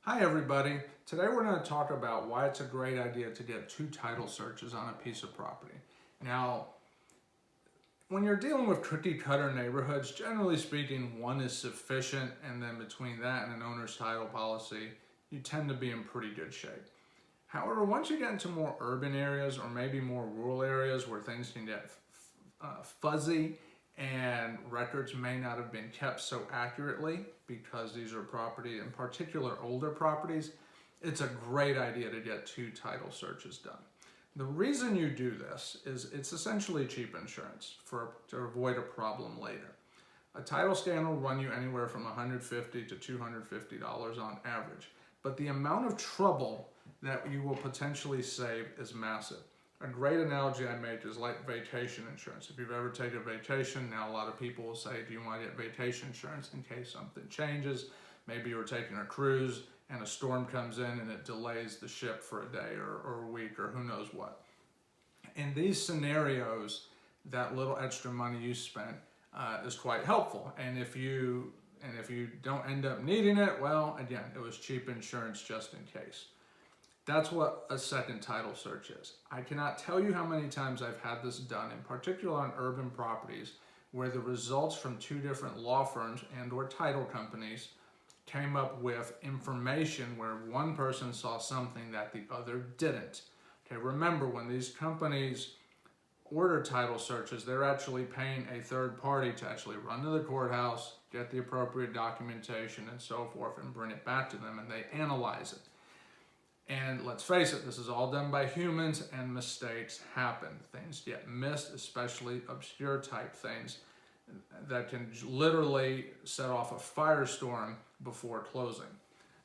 Hi everybody. Today we're going to talk about why it's a great idea to get two title searches on a piece of property. Now, when you're dealing with cookie cutter neighborhoods, generally speaking, one is sufficient, and then between that and an owner's title policy, you tend to be in pretty good shape. However, once you get into more urban areas or maybe more rural areas where things can get fuzzy and records may not have been kept so accurately because these are property, in particular older properties, it's a great idea to get two title searches done. The reason you do this is it's essentially cheap insurance to avoid a problem later. A title scan will run you anywhere from $150 to $250 on average, but the amount of trouble that you will potentially save is massive. A great analogy I make is like vacation insurance. If you've ever taken a vacation, now a lot of people will say, do you want to get vacation insurance in case something changes? Maybe you're taking a cruise and a storm comes in and it delays the ship for a day or a week or who knows what. In these scenarios, that little extra money you spent is quite helpful. And if you don't end up needing it, well, again, it was cheap insurance just in case. That's what a second title search is. I cannot tell you how many times I've had this done, in particular on urban properties, where the results from two different law firms and or title companies came up with information where one person saw something that the other didn't. Okay, remember, when these companies order title searches, they're actually paying a third party to actually run to the courthouse, get the appropriate documentation and so forth, and bring it back to them, and they analyze it. And let's face it, this is all done by humans and mistakes happen. Things get missed, especially obscure type things that can literally set off a firestorm before closing.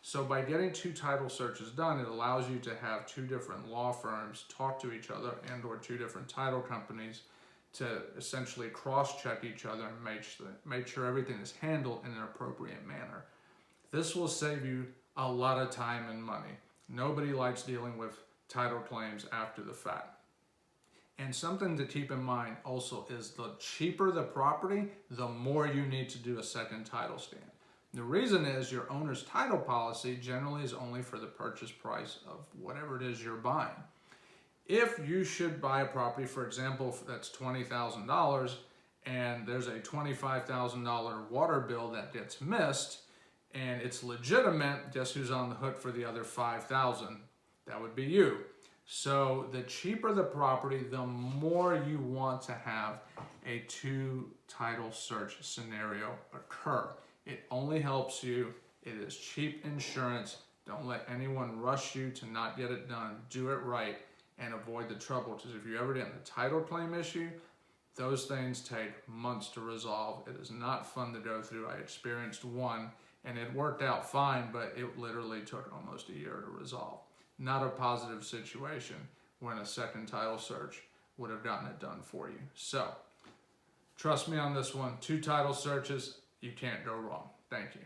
So by getting two title searches done, it allows you to have two different law firms talk to each other and or two different title companies to essentially cross-check each other and make sure everything is handled in an appropriate manner. This will save you a lot of time and money. Nobody likes dealing with title claims after the fact. And something to keep in mind also is the cheaper the property, the more you need to do a second title scan. The reason is your owner's title policy generally is only for the purchase price of whatever it is you're buying. If you should buy a property, for example, that's $20,000 and there's a $25,000 water bill that gets missed, and it's legitimate, guess who's on the hook for the other $5,000? That would be you. So the cheaper the property, the more you want to have a two title search scenario occur. It only helps you. It is cheap insurance. Don't let anyone rush you to not get it done. Do it right and avoid the trouble, because if you ever get in a title claim issue, those things take months to resolve. It is not fun to go through. I experienced one, and it worked out fine, but it literally took almost a year to resolve. Not a positive situation when a second title search would have gotten it done for you. So, trust me on this one, two title searches, you can't go wrong. Thank you.